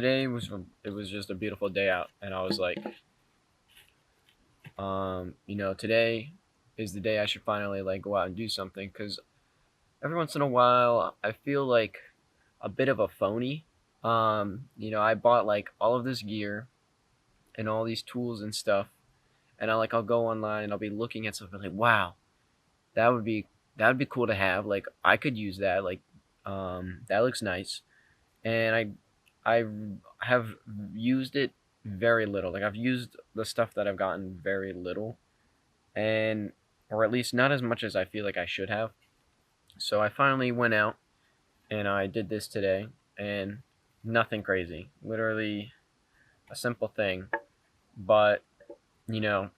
Today was just a beautiful day out, and I was like, today is the day I should finally like go out and do something. Because every once in a while I feel like a bit of a phony. I bought like all of this gear and all these tools and stuff, and I'll go online and I'll be looking at something like, wow, that would be that would be cool to have. Like I could use that. That looks nice, and I have used it very little. Like I've used the stuff that I've gotten very little, and or at least not as much as I feel like I should have. So I finally went out and I did this today, and nothing crazy. Literally a simple thing, but you know,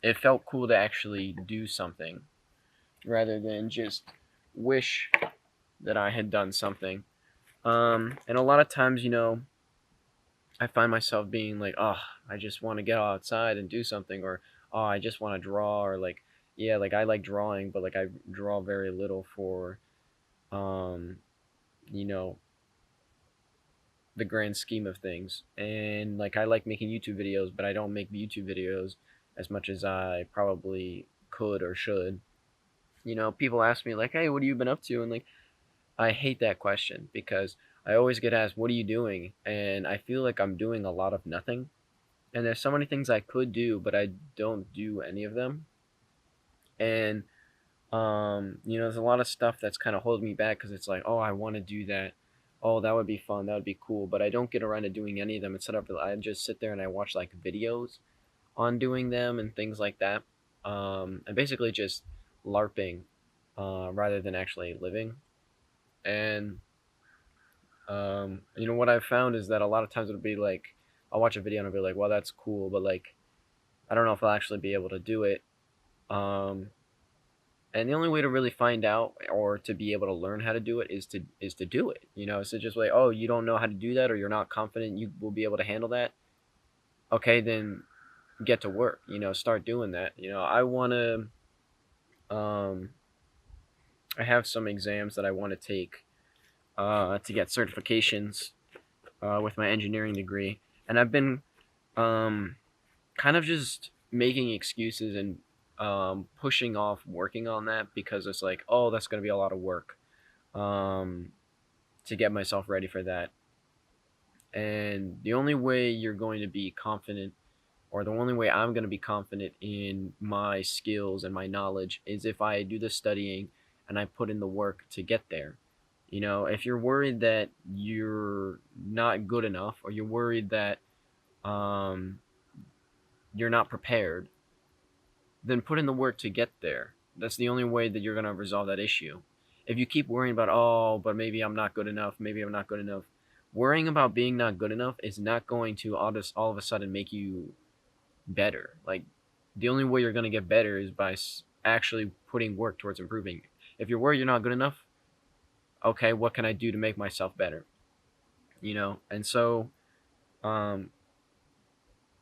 it felt cool to actually do something rather than just wish that I had done something. And a lot of times, I find myself being like, oh, I just want to get outside and do something, or oh, I just want to draw, or like, yeah, like I like drawing, but like I draw very little for, um, you know, the grand scheme of things. And like I like making YouTube videos, but I don't make YouTube videos as much as I probably could or should. People ask me like, hey, what have you been up to? And like, I hate that question because I always get asked, what are you doing? And I feel like I'm doing a lot of nothing. And there's so many things I could do, but I don't do any of them. And there's a lot of stuff that's kind of holding me back because it's like, oh, I want to do that. Oh, that would be fun. That would be cool. But I don't get around to doing any of them. Instead of I just sit there and I watch like videos on doing them and things like that. And basically just LARPing rather than actually living. And what I've found is that a lot of times it'll be like I'll watch a video and I'll be like, well, that's cool, but like I don't know if I'll actually be able to do it. Um, and the only way to really find out or to be able to learn how to do it is to do it. So just like, oh, you don't know how to do that, or you're not confident you will be able to handle that. Okay, then get to work. Start doing that. I want to. Um, I have some exams that I want to take to get certifications with my engineering degree, and I've been um, kind of just making excuses and pushing off working on that because it's like, oh, that's going to be a lot of work um, to get myself ready for that. And the only way you're going to be confident, or the only way I'm going to be confident in my skills and my knowledge, is if I do the studying and I put in the work to get there. If you're worried that you're not good enough, or you're worried that um, you're not prepared, then put in the work to get there. That's the only way that you're going to resolve that issue. If you keep worrying about, oh, but maybe I'm not good enough, maybe I'm not good enough, worrying about being not good enough is not going to all of a sudden make you better. Like, the only way you're going to get better is by actually putting work towards improving. If you're worried you're not good enough, okay, what can I do to make myself better? And so um,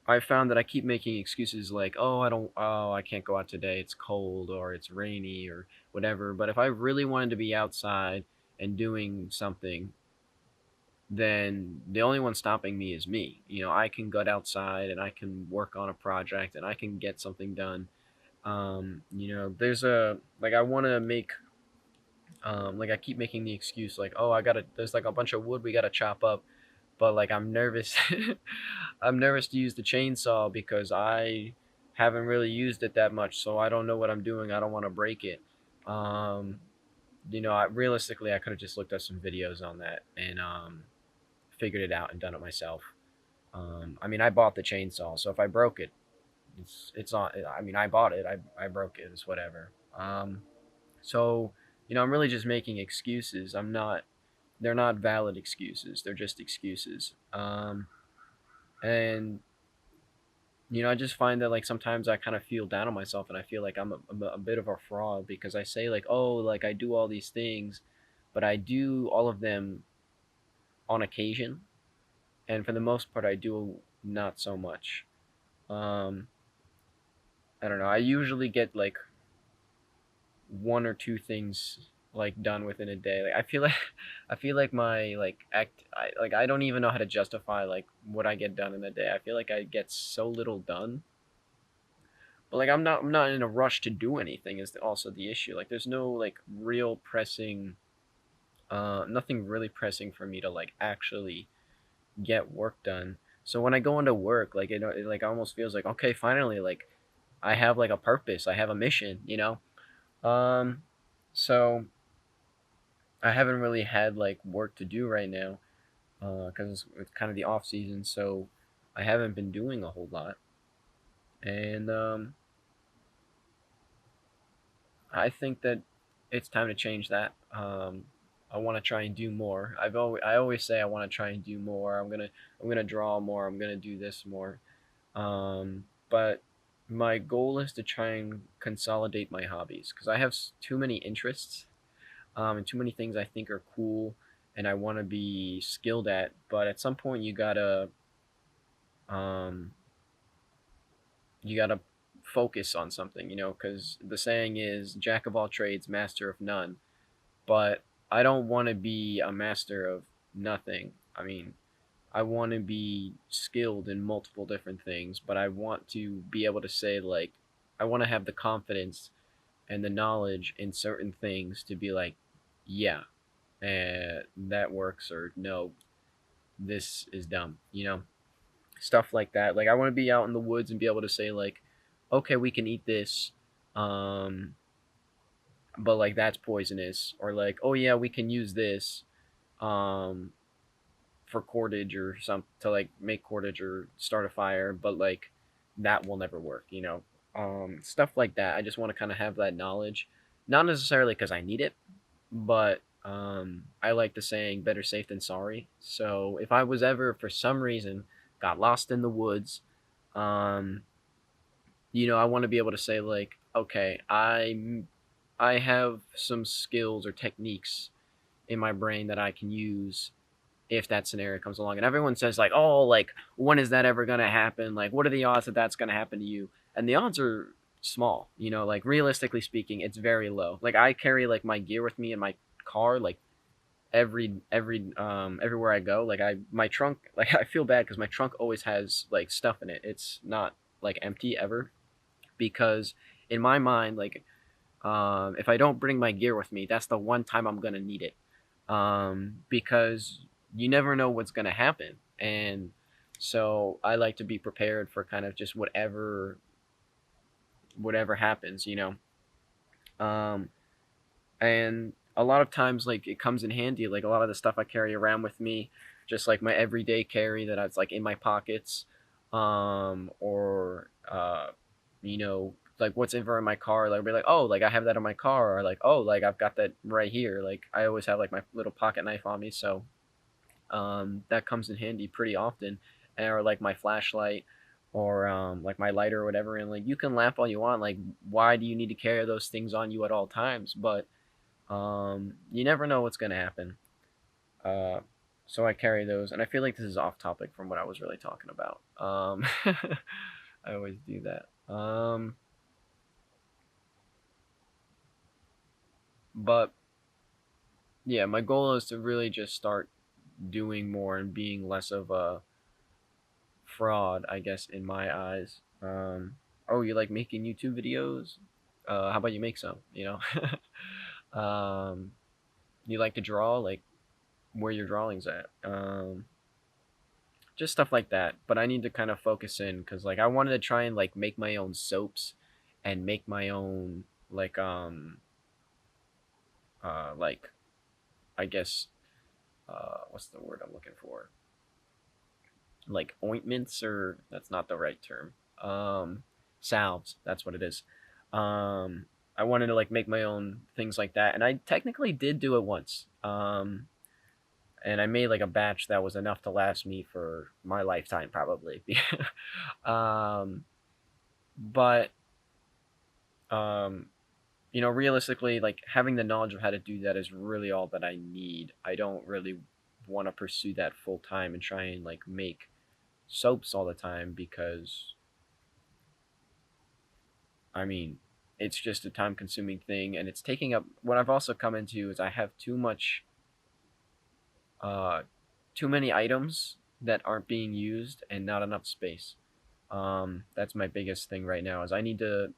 I found that I keep making excuses like, oh, I can't go out today. It's cold or it's rainy or whatever. But if I really wanted to be outside and doing something, then the only one stopping me is me. I can get outside and I can work on a project and I can get something done. There's I want to make, like I keep making the excuse like, oh, there's like a bunch of wood we got to chop up, but like I'm nervous. I'm nervous to use the chainsaw because I haven't really used it that much, so I don't know what I'm doing. I don't want to break it. Um, realistically, I could have just looked at some videos on that and figured it out and done it myself. I mean, I bought the chainsaw, so if I broke it, it's on. I mean, I bought it. I broke it. It's whatever. So I'm really just making excuses. I'm not. They're not valid excuses. They're just excuses. And I just find that like sometimes I kind of feel down on myself and I feel like I'm a bit of a fraud because I say like, oh, like I do all these things, but I do all of them on occasion, and for the most part I do not so much. um I don't know, I usually get like one or two things like done within a day. Like I feel like I feel like my I don't even know how to justify like what I get done in a day. I feel like I get so little done. But like I'm not in a rush to do anything is also the issue. Like there's no like real pressing nothing really pressing for me to like actually get work done. So when I go into work, like it like almost feels like okay, finally like I have like a purpose. I have a mission, you know? Um so I haven't really had like work to do right now because it's kind of the off season, so I haven't been doing a whole lot. And I think that it's time to change that. I want to try and do more. I always say I want to try and do more. I'm gonna draw more. I'm gonna do this more. But my goal is to try and consolidate my hobbies because I have too many interests and too many things I think are cool and I want to be skilled at. But at some point, um, you gotta focus on something, you know, because the saying is "jack of all trades, master of none." But I don't want to be a master of nothing. I mean, I want to be skilled in multiple different things, but I want to be able to say like, I want to have the confidence and the knowledge in certain things to be like, yeah, that works, or no, this is dumb, you know, stuff like that. Like I want to be out in the woods and be able to say like, okay, we can eat this, um, but like that's poisonous, or like, oh yeah, we can use this, um, for cordage or some to like make cordage or start a fire, but like that will never work, you know, stuff like that. I just want to kind of have that knowledge, not necessarily because I need it, but I like the saying "better safe than sorry." So if I was ever, for some reason, got lost in the woods, um, you know, I want to be able to say like, okay, I have some skills or techniques in my brain that I can use if that scenario comes along. And everyone says like, oh, like when is that ever gonna happen? Like, what are the odds that that's gonna happen to you? And the odds are small. You know, like realistically speaking, it's very low. Like I carry like my gear with me in my car, like everywhere I go. Like my trunk, like I feel bad because my trunk always has like stuff in it. It's not like empty ever because in my mind, like if I don't bring my gear with me, that's the one time I'm gonna need it. Because you never know what's gonna happen, and so I like to be prepared for kind of just whatever happens, you know. Um, and a lot of times, like it comes in handy. Like a lot of the stuff I carry around with me, just like my everyday carry that I was like in my pockets, or you know, like what's ever in my car, like I'll be like, oh, like I have that in my car, or like, oh, like I've got that right here. Like I always have like my little pocket knife on me, so that comes in handy pretty often, or like my flashlight, or like my lighter or whatever. And like you can laugh all you want, like why do you need to carry those things on you at all times? But you never know what's gonna happen. Uh, so I carry those, and I feel like this is off topic from what I was really talking about. I always do that. But yeah, my goal is to really just start doing more and being less of a fraud, I guess, in my eyes. Oh, you like making YouTube videos? How about you make some? You know, you like to draw, like where your drawings at? Just stuff like that. But I need to kind of focus in because like I wanted to try and like make my own soaps and make my own like I guess what's the word I'm looking for? Like ointments, or that's not the right term. Salves, that's what it is. Um I wanted to like make my own things like that, and I technically did do it once. And I made like a batch that was enough to last me for my lifetime probably. um but um you know, realistically, like having the knowledge of how to do that is really all that I need. I don't really want to pursue that full time and try and like make soaps all the time because I mean, it's just a time consuming thing, and it's taking up. What I've also come into is I have uh, too many items that aren't being used and not enough space. That's my biggest thing right now is I need to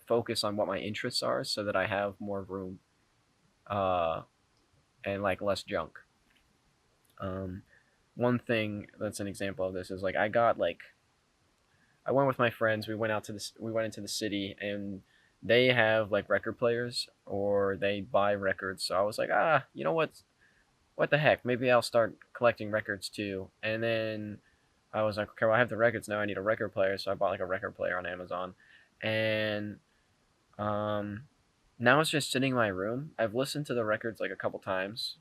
focus on what my interests are so that I have more room, uh, and like less junk. Um, One thing that's an example of this is like I went with my friends. We went into the city, and they have like record players or they buy records. So I was like, you know what the heck? Maybe I'll start collecting records too. And then I was like, okay, well I have the records now. I need a record player, so I bought like a record player on Amazon, and um, now it's just sitting in my room. I've listened to the records like a couple times.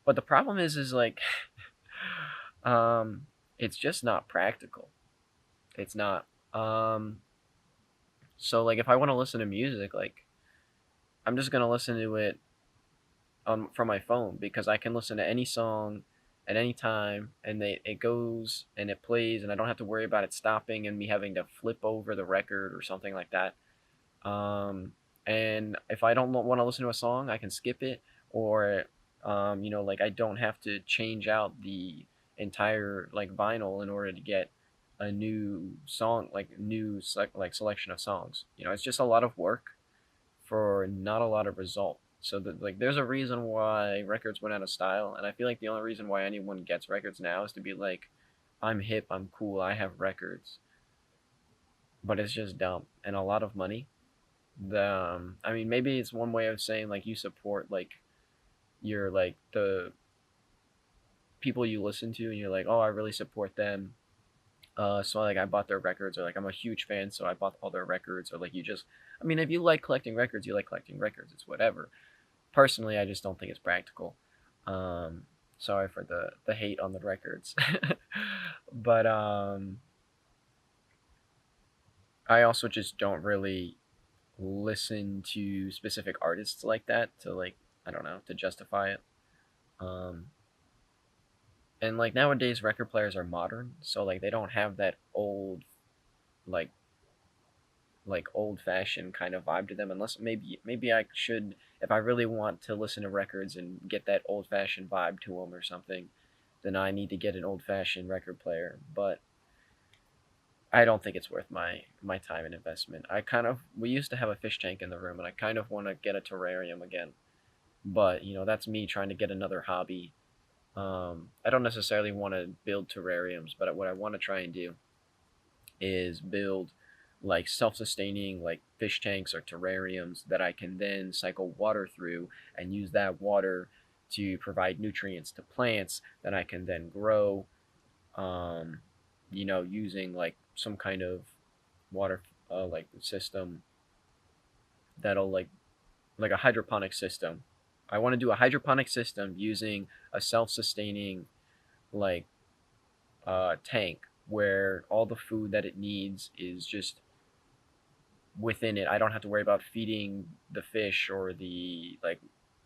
But the problem is like, um, it's just not practical. It's not. Um, so like, if I want to listen to music, like, I'm just gonna listen to it on from my phone because I can listen to any song at any time, and it goes and it plays, and I don't have to worry about it stopping and me having to flip over the record or something like that. Um, and if I don't want to listen to a song, I can skip it, or like I don't have to change out the entire like vinyl in order to get a new song, like like selection of songs. It's just a lot of work for not a lot of result. So that like there's a reason why records went out of style, and I feel like the only reason why anyone gets records now is to be like, I'm hip, I'm cool, I have records. But it's just dumb and a lot of money. I mean, maybe it's one way of saying like you support like your like the people you listen to, and you're like, oh, I really support them. So like I bought their records, or like I'm a huge fan, so I bought all their records, or like I mean, if you like collecting records, you like collecting records. It's whatever. Personally, I just don't think it's practical. Um, Sorry for the hate on the records, but I also just don't really listen to specific artists like that to like I don't know to justify it. Um, and like nowadays, record players are modern, so like they don't have that old like old fashioned kind of vibe to them. Unless maybe I should, if I really want to listen to records and get that old fashioned vibe to them or something, then I need to get an old fashioned record player. But I don't think it's worth my time and investment. We used to have a fish tank in the room, and I kind of want to get a terrarium again. But that's me trying to get another hobby. I don't necessarily want to build terrariums, but what I want to try and do is build like self-sustaining like fish tanks or terrariums that I can then cycle water through and use that water to provide nutrients to plants that I can then grow, um, using like some kind of water like system that'll like a hydroponic system. I want to do a hydroponic system using a self-sustaining like tank where all the food that it needs is just within it. I don't have to worry about feeding the fish or the like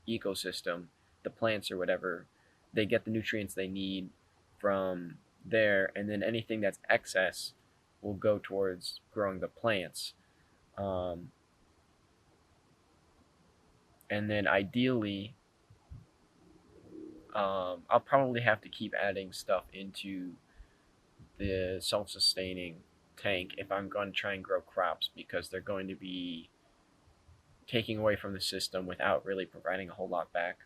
ecosystem, the plants or whatever. They get the nutrients they need from there, and then anything that's excess will go towards growing the plants. Um, and then ideally, I'll probably have to keep adding stuff into the self-sustaining tank if I'm going to try and grow crops because they're going to be taking away from the system without really providing a whole lot back.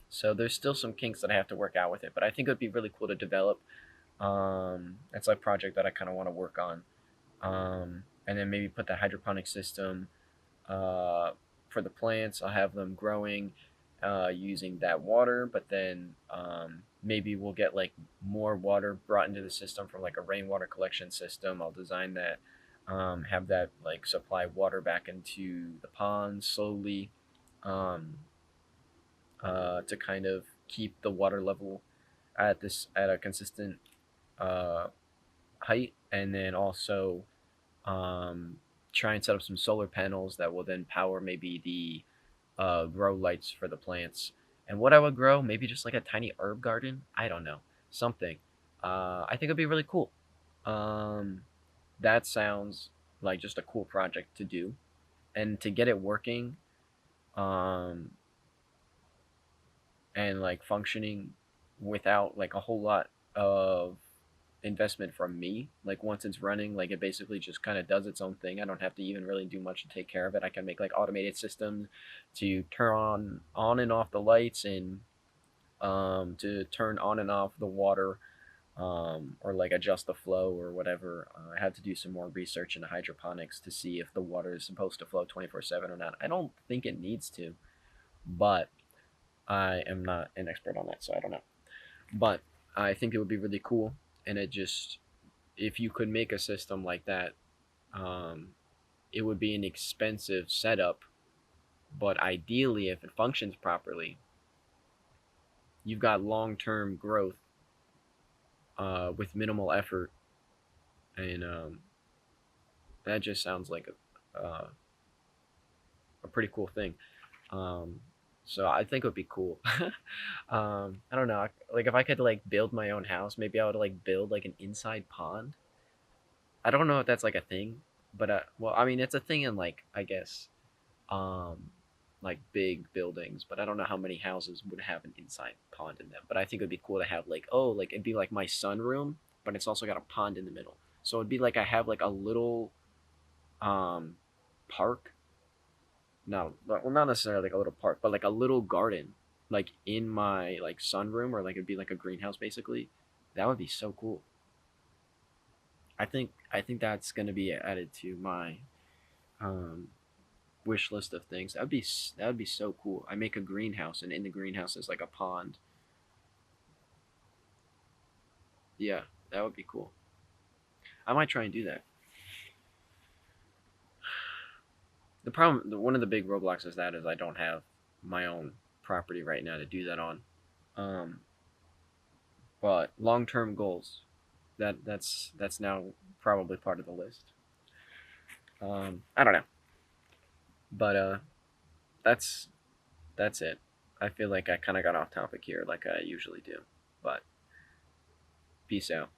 So there's still some kinks that I have to work out with it, but I think it would be really cool to develop. It's a project that I kind of want to work on, and then maybe put the hydroponic system uh, for the plants. I'll have them growing using that water, but then maybe we'll get like more water brought into the system from like a rainwater collection system. I'll design that, have that like supply water back into the ponds slowly, um, to kind of keep the water level at a consistent uh, height, and then also um, try and set up some solar panels that will then power maybe the grow lights for the plants. And what I would grow, maybe just like a tiny herb garden. I don't know, something. I think it'd be really cool. Um, that sounds like just a cool project to do, and to get it working, um, and like functioning without like a whole lot of investment from me. Like once it's running, like it basically just kind of does its own thing. I don't have to even really do much to take care of it. I can make like automated systems to turn on and off the lights, and to turn on and off the water, or like adjust the flow or whatever. I had to do some more research into hydroponics to see if the water is supposed to flow 24/7 or not. I don't think it needs to, but I am not an expert on that, so I don't know. But I think it would be really cool, and it just, if you could make a system like that, um, it would be an expensive setup, but ideally, if it functions properly, you've got long-term growth, with minimal effort, and that just sounds like a pretty cool thing. Um, so I think it would be cool. I don't know, like if I could like build my own house, maybe I would like build like an inside pond. I don't know if that's like a thing, but well, I mean, it's a thing in like, I guess, um, like big buildings, but I don't know how many houses would have an inside pond in them. But I think it'd be cool to have like, oh, like it'd be like my sunroom, but it's also got a pond in the middle. So it'd be like I have like a little um park. No, well, not necessarily like a little park, but like a little garden, like in my like sunroom, or like it'd be like a greenhouse basically. That would be so cool. I think that's gonna be added to my um wish list of things. That would be so cool. I make a greenhouse, and in the greenhouse is like a pond. Yeah, that would be cool. I might try and do that. The problem, one of the big roadblocks is that is I don't have my own property right now to do that on. Um, but long term goals, that's now probably part of the list. I don't know, but that's that's it. I feel like I kind of got off topic here, like I usually do. But peace out.